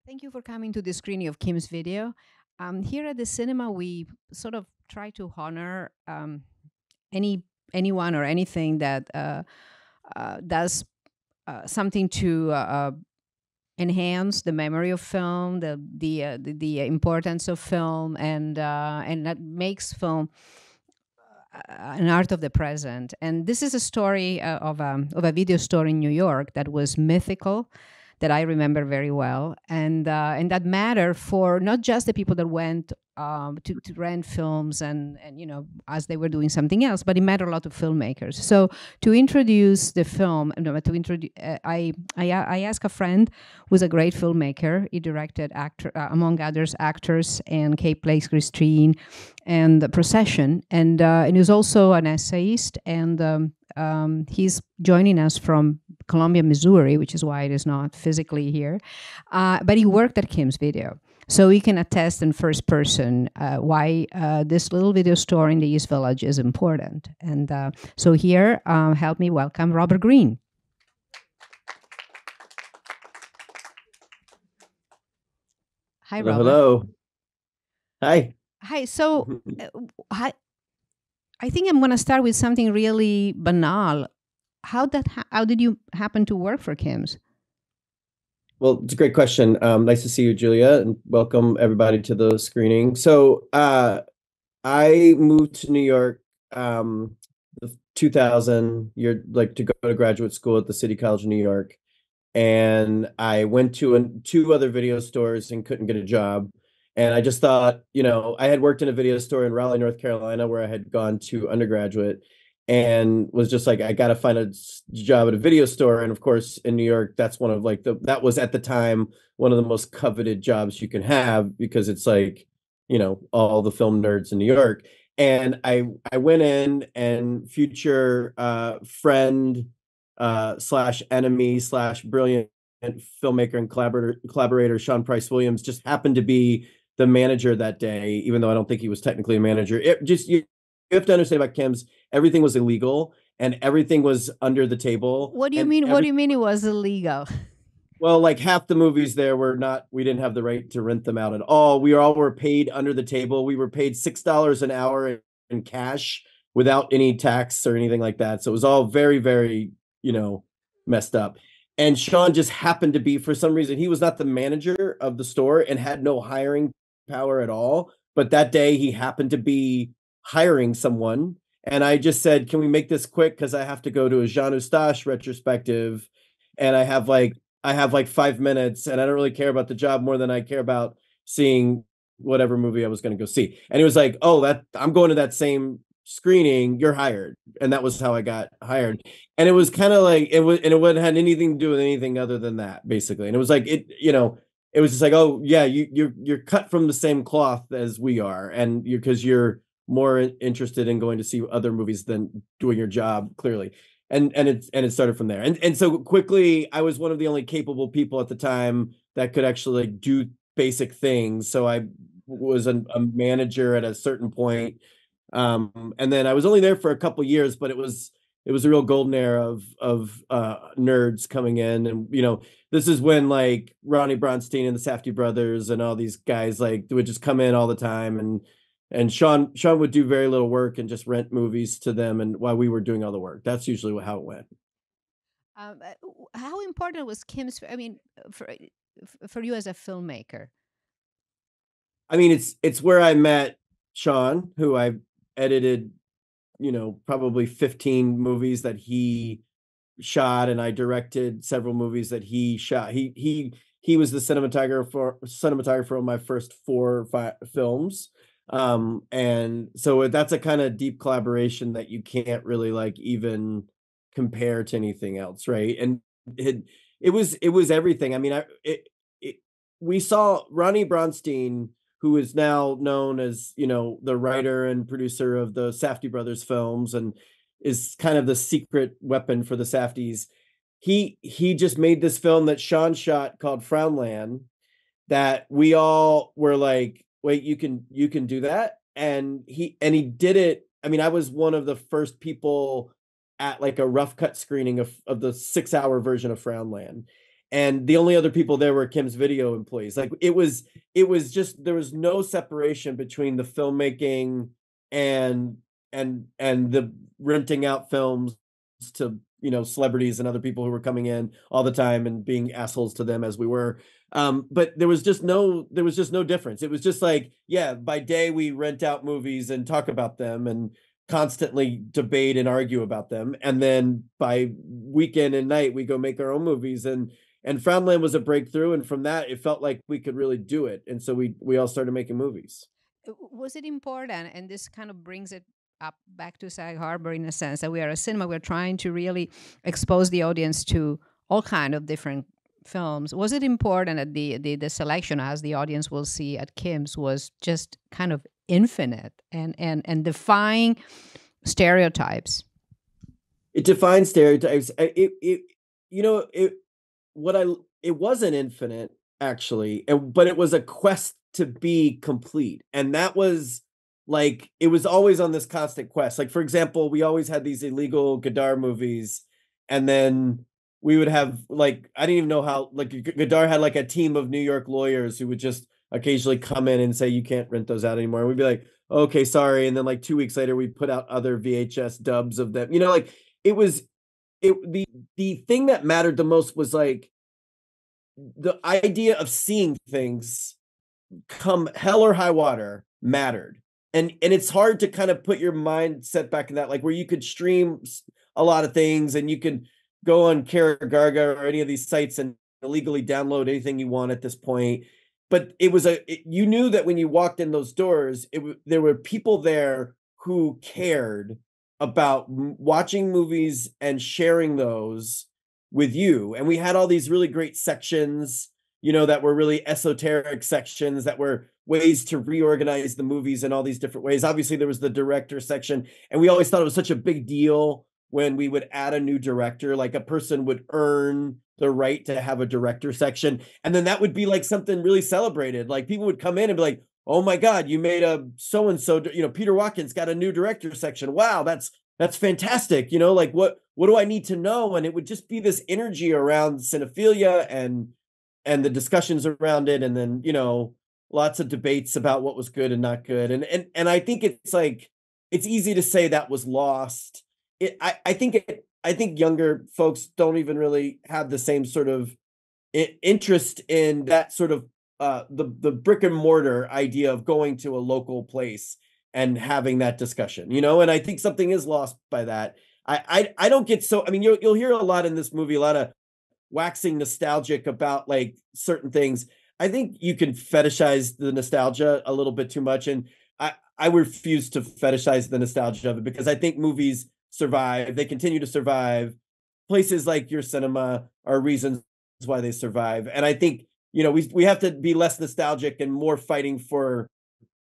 Thank you for coming to the screening of Kim's video. Here at the cinema, we sort of try to honor any anyone or anything that does something to enhance the memory of film, the importance of film, and that makes film an art of the present. And this is a story of a video store in New York that was mythical, that I remember very well, and that matter for not just the people that went to rent films and as they were doing something else, but it mattered a lot of filmmakers. So to introduce the film, no, to introduce, I asked a friend who's a great filmmaker. He directed among others, Actors and Cape Place Christine and The Procession, and he's also an essayist, and he's joining us from Columbia, Missouri, which is why it is not physically here. But he worked at Kim's Video. So he can attest in first person why this little video store in the East Village is important. And so here, help me welcome Robert Greene. Hi, Hello, Robert. hello. Hi. Hi. So I think I'm going to start with something really banal. How did you happen to work for Kim's? Well, it's a great question. Nice to see you, Giulia, and welcome everybody to the screening. So, I moved to New York, the 2000 year, like to go to graduate school at the City College of New York, and I went to two other video stores and couldn't get a job. And I just thought, I had worked in a video store in Raleigh, North Carolina, where I had gone to undergraduate, and was just like, I got to find a job at a video store. And of course, in New York, that's one of that was at the time one of the most coveted jobs you can have, because it's like, all the film nerds in New York. And I went in, and future friend slash enemy slash brilliant filmmaker and collaborator Sean Price Williams just happened to be the manager that day, even though I don't think he was technically a manager. You have to understand about Kim's, everything was illegal and everything was under the table. What do you And mean? What do you mean it was illegal? well, like half the movies there were not, we didn't have the right to rent them out at all. We all were paid under the table. We were paid $6 an hour in cash without any tax or anything like that. So it was all very, very, messed up. And Sean just happened to be, for some reason, he was not the manager of the store and had no hiring power at all. But that day he happened to be hiring someone. And I just said, can we make this quick? Because I have to go to a Jean Eustache retrospective. And I have like 5 minutes, and I don't really care about the job more than I care about seeing whatever movie I was going to go see. And he was like, "Oh, that I'm going to that same screening. You're hired." And that was how I got hired. And it was kind of like it was, and it wouldn't had anything to do with anything other than that, basically. And it was like it was just like, "Oh yeah, you're cut from the same cloth as we are, and because you're more interested in going to see other movies than doing your job, clearly." And it started from there. And so quickly, I was one of the only capable people at the time that could actually do basic things. So I was a manager at a certain point. And then I was only there for a couple years, but it was a real golden era of nerds coming in. And this is when like Ronnie Bronstein and the Safdie brothers and all these guys like would just come in all the time, and Sean would do very little work and just rent movies to them, and while we were doing all the work. That's usually how it went. How important was Kim's? I mean, for you as a filmmaker. I mean, it's where I met Sean, who I edited, probably 15 movies that he shot, and I directed several movies that he shot. He was the cinematographer of my first 4 or 5 films. And so that's a kind of deep collaboration that you can't really like even compare to anything else, right? And it was everything. I mean, we saw Ronnie Bronstein, who is now known as the writer and producer of the Safdie brothers films, and is kind of the secret weapon for the Safdies. He just made this film that Sean shot called Frownland, that we all were like, wait, you can do that? And he did it. I mean, I was one of the first people at like a rough cut screening of the 6-hour version of Frownland. and the only other people there were Kim's Video employees. Like it was just there was no separation between the filmmaking and and the renting out films to celebrities and other people who were coming in all the time and being assholes to them as we were. But there was just no difference. It was just like, yeah, by day we rent out movies and talk about them and constantly debate and argue about them, and then by weekend and night we go make our own movies. And Frownland was a breakthrough, and from that it felt like we could really do it, and so we all started making movies. Was it important? And this kind of brings it up back to Sag Harbor in a sense that we are a cinema. We're trying to really expose the audience to all kind of different films. Was it important that the selection, as the audience will see at Kim's, was just kind of infinite and defying stereotypes? It defines stereotypes. It you know it what I it wasn't infinite actually, but it was a quest to be complete, and that was like it was always on this constant quest. Like for example, we always had these illegal Godard movies, and then we would have like I didn't even know how like Godard had like a team of New York lawyers who would just occasionally come in and say you can't rent those out anymore. And we'd be like, okay, sorry. And then like 2 weeks later, we put out other VHS dubs of them. Like it was the thing that mattered the most was like the idea of seeing things come hell or high water mattered. And it's hard to kind of put your mindset back in that, like where you could stream a lot of things and you could go on Karagarga or any of these sites and illegally download anything you want at this point. But you knew that when you walked in those doors, there were people there who cared about watching movies and sharing those with you. And we had all these really great sections, that were really esoteric sections that were ways to reorganize the movies in all these different ways. Obviously, there was the director section, and we always thought it was such a big deal when we would add a new director, like a person would earn the right to have a director section. And then that would be like something really celebrated. Like people would come in and be like, oh my God, you made a so-and-so, Peter Watkins got a new director section. Wow, that's fantastic. Like what do I need to know? And it would just be this energy around cinephilia and the discussions around it, and then lots of debates about what was good and not good. And I think it's like it's easy to say that was lost. I think younger folks don't even really have the same sort of interest in that sort of the brick and mortar idea of going to a local place and having that discussion. And I think something is lost by that. I don't get so. I mean, you'll hear a lot in this movie, a lot of waxing nostalgic about like certain things. I think you can fetishize the nostalgia a little bit too much, and I refuse to fetishize the nostalgia of it because I think movies survive. They continue to survive. Places like your cinema are reasons why they survive, and I think we have to be less nostalgic and more fighting for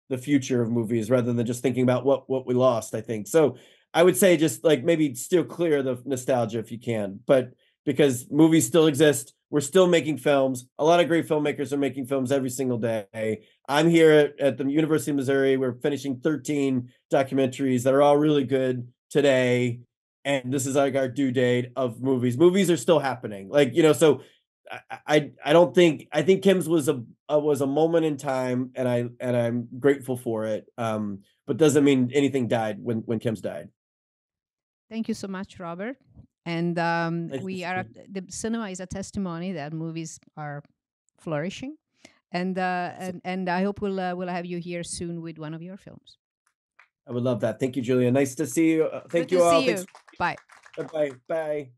the future of movies rather than just thinking about what we lost. I think so. I would say just like maybe steer clear of the nostalgia if you can, but because movies still exist, we're still making films. A lot of great filmmakers are making films every single day. I'm here at the University of Missouri. We're finishing 13 documentaries that are all really good today, and this is like our due date of movies. Movies are still happening, like so. I don't think I think Kim's was a moment in time, and I'm grateful for it. But doesn't mean anything died when Kim's died. Thank you so much, Robert. And Nice to we see are you. the cinema is a testimony that movies are flourishing, and I hope we'll have you here soon with one of your films. I would love that. Thank you, Julia. Nice to see you. Good Thank to you all. see Thanks. you. Bye. Bye. Bye.